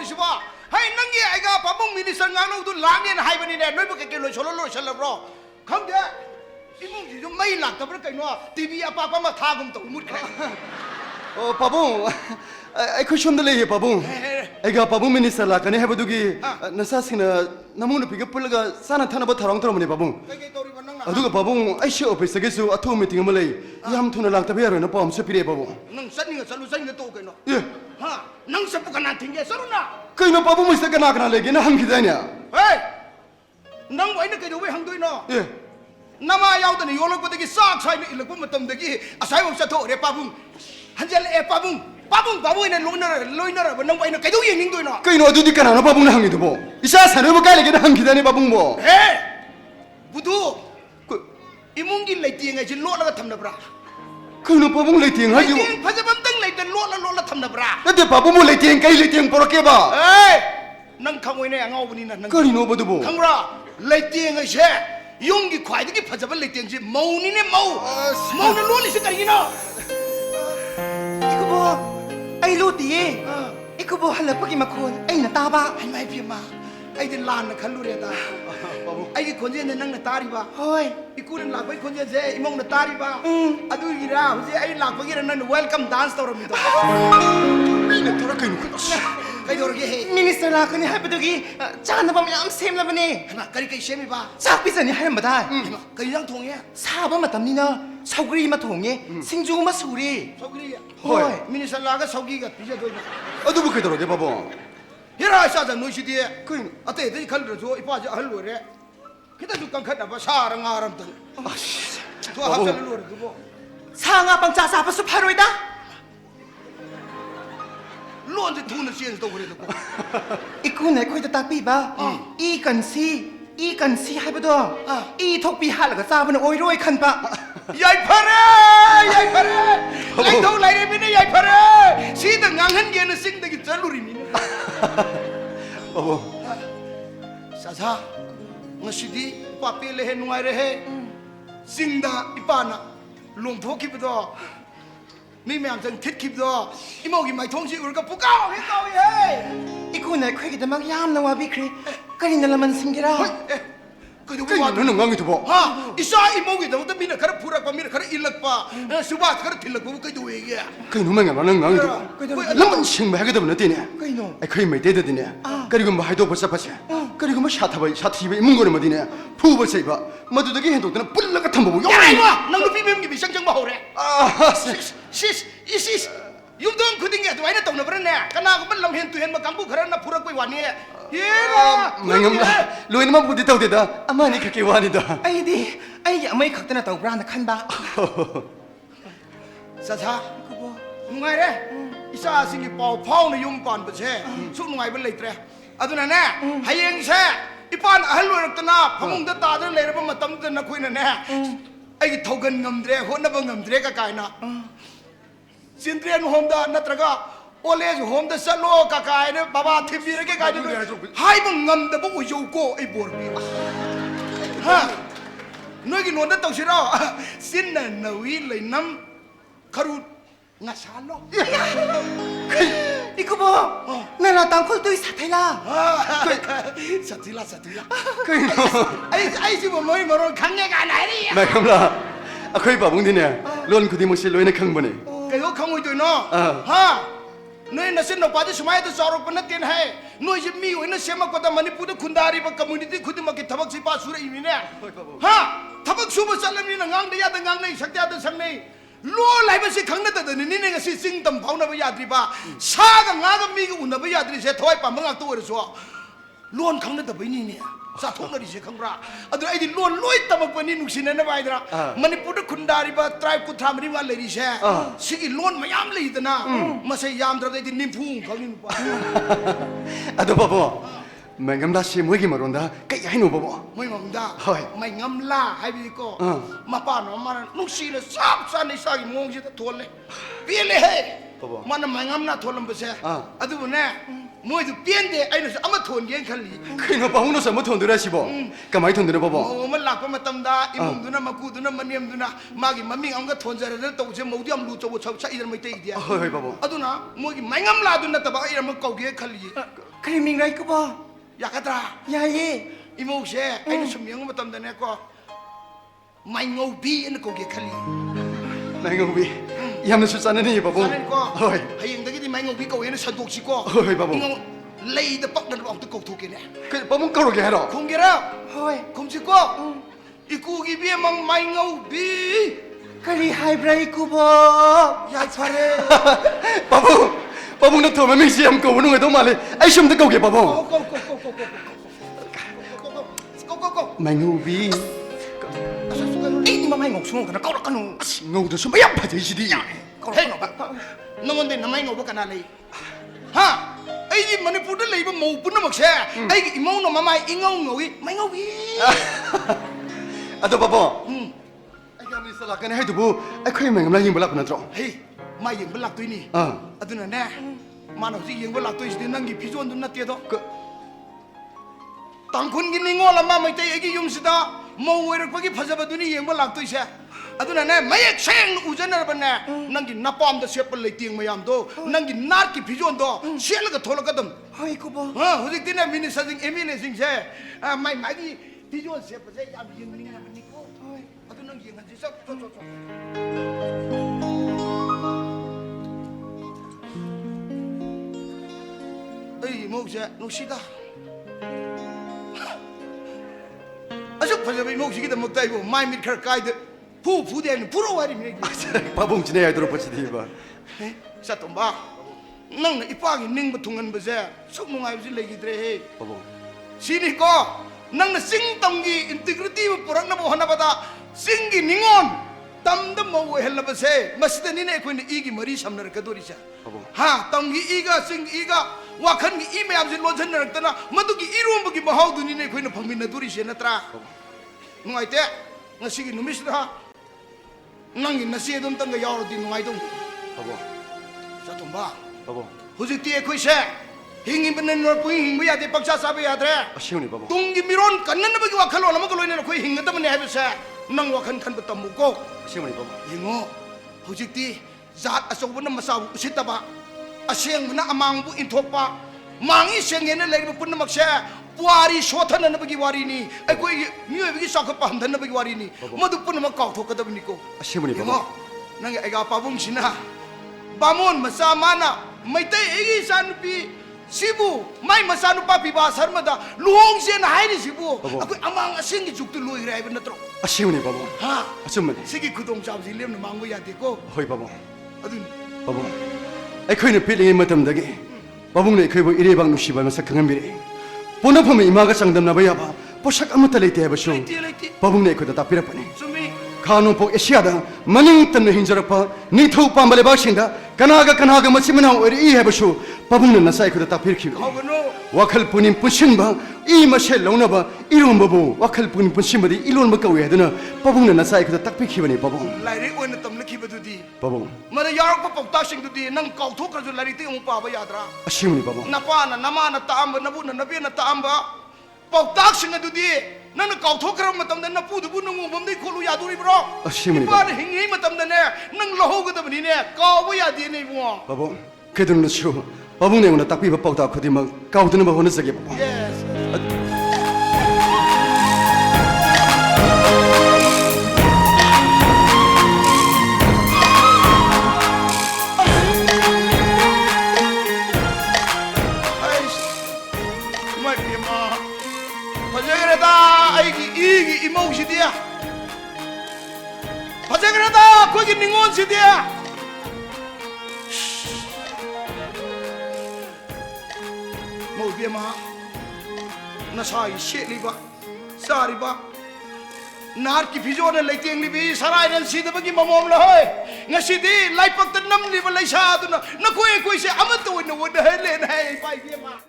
ดิสิวะให้นั่งเงี้ยไอ้กาปะบุ้งมินิสังงานเราดูล้างเนี่ยให้บันนี่แน่น้อยพวกแกลอยชนลอยฉลบรอคำเดียวอีมึงจะไม่หลักแต่พระไก่เนาะทีวีอาปากมาทากุมตกมุดแค่โอ้ปะบุ้งไอ้คุชมได้เลยปะบุ้งไอ้กาปะบุ้งมินิสลากันเนี่ยให้บัดดูกี้นั่นซาสินะน้ำมันพิกับปุ่นละก็สานท่านบัดทารองทรมันเนี่ยปะบุ้งดูกับปะบุ้งไอ้เชื่อไปสักสิ่งอัฐมิติกันมาเลยยามทุนหลังตะเบียร์นะปอมสุพิเรปะบุ้งนั่งสันนี่ก็สรุปสันนี่โตกันเนาะฮะนั่งสับปะกันนั่งทิ้งแกสรุปนะก็ยังปะบุ้งไม่สักกันนักนั่นเลยกินห้ามคิดได้เนี่ยเฮ้ยนั่งไว้นึกแกดูไว้ห้องด้วยเนาะน้ำมายาวแต่นี่โยนก็ตะกี้ซากใช่นี่อีหลักพวกมันตำตะกี้อาศัยผมจะโทษเดี๋ยวปะบุ้งฮันเจลเอปะบุ้งเนี่ยลุยน่ะวันนั่งไว้นึกแกดูยังนิ่งด้วยเนาะก็ยังดูดีกันนะปะบุ้งนั่งอยู่บ่อิชาสันไม่ใกล้เลยกินห้ามคิดได้เนี่ยปะบุ้งบ่เฮ้บุตรอีมุงกินเลยตีไงจิโลแล้วก็ทำนับราก็ยังปะบุ้งเลยตีไงอยู่พระเจ้าบังตั้งเลยแต่โลแล้วทำนับราแล้วเดี๋ยวปะบุ้งเลยตีไงเลยตีปรกเก็บอ่ะเฮ้ยนั่งข้างไว้เนี่ยเงาวันนี้นั่งก็ยังบ่ดูบ่ข้างราเลยตีไงเช่ยุ่งกี่ควายตะกี้พระเจ้าบังเลยตีไงเมานี่เนี่ยเมานั่นล้วนนี่สิกันยี่เนาะอีกบ่ไอ้ลูตีอีกบ่ฮัลโหลพวกกินมาคนไอ้หน้าตาบ้าไอ้ไม่พิมมาไอ้เดินลานนะขันลูเรียตาไอ้ที่คนเจนนั่งหน้าตาดีบ้าเฮ้ยอีกูนั่งหลับไปคนเจนเซ่อีมองหน้าตาดีบ้าอะดูกีราเฮ้ยไอ้หลับไปกี่นั่งเวลคัมดานส์ตัวเรามีตัวนี่เนี่ยตัวละกันอยู่ไอ้ตัวเราเฮ้มินิสลาคนนี้ให้ไปดูกี้จานนั้นผมยังเซมแล้ววันนี้ขนาดกันไอ้เชมิบ้าจากพิซซ่านี่ให้มาได้ก็ยังทงเงี้ยทราบว่ามาตำนี้เนาะชาวกรีมาถงเงี้ยสิงจูมาสูรีชาวกรีเฮ้ยมินิสลาก็ชาวกรีก็พิจารณาอะดูบุกตัวเราเดี๋ยวปะบุ้งเฮ้ยเราชาจังนุ่ยสิเดียคืออะเตะที่ขันเราชัวอีป้าจะฮัลโหลเร่คิดว่าจุกันขันแบบชาระงารำตึงตัวฮับจะรู้หรือบ่ชางาปังจ่าสาปสุภาโรยดาล้วนจะทุนเสียงตัวเลยตัวอีกูไหนคุยจะตาปีบ้าอีกันซีให้ปะตัวอีทกปีหันแล้วก็ซาบันโอยรวยขันปะใหญ่พระเร่ไอ้เท่าไรเนี่ยพี่เนี่ยใหญ่พระเร่สีต่างงานหันเย็นสิ่งต่างกิจลุริมินปะบุ้งซาซางั้นสิดีป้าเปลี่ยนนุ่งไอเร่สิ่งดาอีป้าน่ะลงทุกข์คิดไปตัวมีแม่จังทิศคิดตัวอีโมกิไม่ท้องชิวกับผู้เก่าเห็นตัวเฮ้ยอีกูไหนคุยกันมักยามนะว่าพี่ครีก็นี่นั่นละมันสิงเกราก็ดูว่านั่นงงอยู่บ่ฮะอิสาอีโมกิแต่ว่าแต่มีน่ะขรับผู้รักมีน่ะขรับอิลักป้าสุภาพขรับทิลักป้าก็ดูเองอ่ะก็นู่นมันนั่นงงอยู่แล้วมันชิงไปให้กันตัวเนี่ยไอ้ใครไม่ได้ตัวเนี่ยก็ดีกว่าไม่ให้ตัวภาษาภาษาก็ดีกว่าไม่ชาติไปชาติไปมึงก็เนี่ยมาดีเนี่ยผู้ภาษาบ้ามาดูตะกี้เห็นตัวนั้นปุ่นแล้วก็ทำบ่ยังไงวะนั่งดูพี่เบมกี่ปีช่างบ่าวเลยชิสยุ่งต้องคุยดิ้งตัวไอ้เนี่ยตรงนั้นเป็นเนี่ยขณะก็มันลำเห็นตัวเห็นมากังบุขรานะผู้รักไปวันนี้เฮ้ยไม่งั้นลุยน้ำมันพูดที่เท่าเดิมอามานี่ขกี่วันนี่ด้ไอ้ดิไอ้ยังไม่ขัดตัวน่ะตัวร้านนักขันบ้าซาซานุ่งไงเร่อิสาสิ่งที่เป่าเผาในยุ่งก่อนไปเช่ชุดนุ่งไงเป็นเลยเตะอะตัวนั้นแน่ให้ยังเช่อีปานฮัลโหลรักนาพมุงตาตาตัวเลยเรามาตั้มตัวนักคุยนั่นแน่ไอ้ทกันงำเดรหัวนับงำเดรก็กายนะสินเรียนโฮมดานัตระก็โอเลสโฮมดาสโลก็กายเนี่ยบ้าบ้าทิบีระก็กายด้วยให้มึงงำแต่บุกยูโก้ไอ้บัวปีฮะน้อยกินวันนั้นต้องชิเราสินน่ะนวีเลยน้ำคารุงาชาโลอีกูบอกนั่นเราตามคนตัวสัตย์ไทยล่ะสัตย์ละไอ้สิบมันไม่รู้ขังยังไงไหนเนี่ยไม่คำละเคยบอกมึงดิเนี่ยล้วนคุณที่มึงเชื่อเลยในขังบ่เนี่ยก็ยกขังไว้ด้วยเนาะฮะนี่น่ะสินเราไปที่สมัยที่สอบปนัดเตียนให้หน่วยจะมีไว้น่ะเสียมากกว่าแต่มันนี่พูดคุณดารีกับคอมมูนิตี้คุณที่มาเก็บทับสิป้าสุระอีนี่เนี่ยฮะทับสุภาษาเล่มนี้น่ะงางได้ยาแต่งางได้สักยาแต่สังนี่ล้วนไหลมาสิขังนั่นแต่นี่นี่ก็สิสิงตำเผาหน้าพยาธิบ้าชากับงากับมีกับอุ่นหน้าพยาธิเสียถอยปั๊มมังตัวเลยสัวล้วนขังนั่นแต่ไปนี่เนี่ยสาธุนั่นดิเสียขังราอันนี้ไอ้ที่ล้วนลอยตะมันเป็นนี่นุกสินนั่นไปดระมันนี่พูดคุณดาริบ้าไตรกุทามันนี่วันเลยดิเสียสิ่งล้วนไม่ยามเลยแต่นะมาใช้ยามแต่ไอ้ที่นิ่มพุ่งเขานี่บ้าอะตัวพ่อไม่งำลาเสียมวยกี่มารุนดาก็ยังให้หนูพ่อไม่งำดาไม่งำลาให้พี่ก็มาป้าหนูมานุกสิเลยซับซันในสายมงจิตทวนเลยเปลี่ยนเลยเฮ้มันไม่งำน่าทวนลำบากเสียอันนี้เนี่ยมวยจะเปลี่ยนเดไอ้หนูจะเอามาทวนยังขันลีคือหนูป้าหนูสามารถทวนดูได้สิบ่ก็ไม่ทวนดูได้บ่โอ้มันหลักก็มาตำดาอีมุงดูนะมากูดูนะมันเนียมดูนะมากิมันมีเอาก็ทวนจะเรื่องตัวเจ้ามูดี้มรู้ตัวชาวใช้อีนั่นไม่ได้อีเดียเฮ้ยบ่อันนี้นะมวยไม่งำลาดูนะแต่ว่าไอ้เราไม่เก่าเกี่ยขันลี ครีมมิงไรกูบ่ อยากกระตราย ายเย่ อีโมเช่ไอ้นี่สมยังมาตำแต่เนี่ยก็ไม่งงบีอันก็เกี่ยขลี นายงงบียามนั้นสุดสันนี่ปะบุ้ง นั่นก็ เฮ้ย ให้ยังตะกี้ที่ไม่งงบีก็เห็นสันตุกชิโก้ เฮ้ยบ้าบ่ งงเลยแต่ปักนั่นออกตะกกทุกเนี่ย คือปะบุ้งเกาหลีแกหรอ คงกี่แล้ว เฮ้ย คงชิโก้อีกูกี่เบี้ยมังไม่งงบี กะลีไฮไบรกูบ่ ยายชาเร่ ปะบุ้งนักโทษมันไม่เสียมกูนุ่งไอ้ตัวมาเลยไอ้ชมตะเกาเก็บปะบุ้ง go ไม่งงบี อีนี่มาไม่งงซุงกันนะเกาลักกันนู งงจะสมัยยังพัฒน์สิดี เกาลักกันนู น้องคนเด่นทำไมงงกันอะไรฮะไอ้ยี่มันพูดได้เลยว่าหมูปุ่นน้ำหมักแช่ไอ้อีโมงน้องมาไม่อีงงงไม่งงบี อะตัวปะบุ้งไอ้ยามนี้สลักกันให้ดูบุไอ้ใครแม่งกำลังยิงบอลกันนะจ๊ะ เฮ้ยไม่ยังเป็นหลักตัวนี่อันนั้นแน่มาหน่อยสิยังเป็นหลักตัวสินั่งกี่พิจารณาตัวนั่นเตี้ยตัวต่างคนกินนี่งอละมาไม่ใจไอ้กี่ยงสิตามองเวรพวกกี่พัฒนาตัวนี้ยังเป็นหลักตัวเสียอันนั้นแน่ไม่เช่งอุจจาระเป็นแน่นั่งกินน้ำปอมตัวเสียเป็นเลยเตียงไม่ยามตัวนั่งกินนัดกี่พิจารณาตัวเสียแล้วก็ทรกันดม เฮ้ยกูบ่ หุ่นที่นี่มินิสังเอมินิสิงเช่ไม่กี่พิจารณาเสียเป็นยามยิงนี่นะมันนี่ก็อันนั้นยิงกันสิสักเอ้ยโมกเช่โนชิตา아주 파자비 목시기도 못 다이고 마이 밀칼 가이드 부대는 부러워리 미네 바봉 지내야 들어 버치디 봐 사톰바 능 이빠기 닝부 통한 버세 속농아이 지 레기드레 바봉 시니코 능 싱동기 인티그리티 보락나 보 하나바다 싱기 닝온 담담 모고 헬라버세 마시데 니네 코인 이기 머리 삼나르 가도리자 하 덩기 이가 싱기 이가 와칸기 이메암지 로전나르다나 마두기 이루음부기 마하우두 니네 코인 방민나 도리시 나트라 누가이때 ngasi기 누미시다 낭기 나시에 돈 땅가 야오르디 누가이동 바봉 사톰바 바봉 후지티에 코이세 힝이 bed는 널 부잉 힝 돼 박사 사베야 돼 시온이 바봉 둥기 미론 간는 버기 와칼로 나마 걸로이네 코이 힝 때문에 해버세 낭 와칸 칸부터 묵고 시온이 바봉 잉어 후지티 잣 아속부는 마사부 우시다바 아시행부나 아망부 인톡바 망이 생에는 레이브 뿐는 막세 부아리 쇼타는 버기 와리니 아이고 미외비기 썩어빠 한다는 버기 와리니 모두 뿐는 막 가오톡거든니고 시온이 바봉 잉어 낭이 애가 바봉시나 바몬 마사마나 마이테 애기 산비 시부 마이 마사누빠 비바 서마다 루홍시엔 하이리 시부 아그 아망 생기 죽도 루이라 이번 너트로 시온이 바봉 하 아줌마 세기 그동 잡지 렘는 망고야 되고 호이 바봉 아둔 바봉 ai khơi nè pilih mà tầm đó cái babung này khơi bộ iri bang nusi bang masak kangen biri pona phàm ima ka sangdam na baya ba posak amata leite ha basu 레이티 babung này khơi ta tapira pani 수미 khanu pok asia da maning tan hinjarak pa ni thau pambale ba sinda kanaga machimana ori ha basu babung na nasai khơi ta tapir khiu 하고노 wakal punin pusin ba i ma shel launa ba irum babu wakal punin pusin ba di ilon ba kawe dana babung na nasai khơi ta takpi khiwani babung 라이리 오는 땀을 키버두디 babung 마다 야럭 poptak싱두디 난 가우톡그저 라이티 옹 빠바 야드라 asimuni babung 나빠나 나마나 따암바 나부나 나비나 따암바 poptak싱두디 나는 가우톡그런 마땀데 나푸두부 능우 범데 콜루 야두리 브로 asimuni 이빠는 행이 마땀데네 능 러호거든이네 까워야 되네 뭐 babung kedun na chu babung ne una takpi ba pauta khodi ma kaudun ba hona sage babung 예스 이기 이모시디야 바자그라다 거기 닝원시디야 모비마 나사이 셰리바 사리바 나르키 비조네 레이팅리비 사라이는 시드버기 마몸라 ngasi디 laipaktan namli balai sa tu na koy se amat tu no wada hele nai pai biama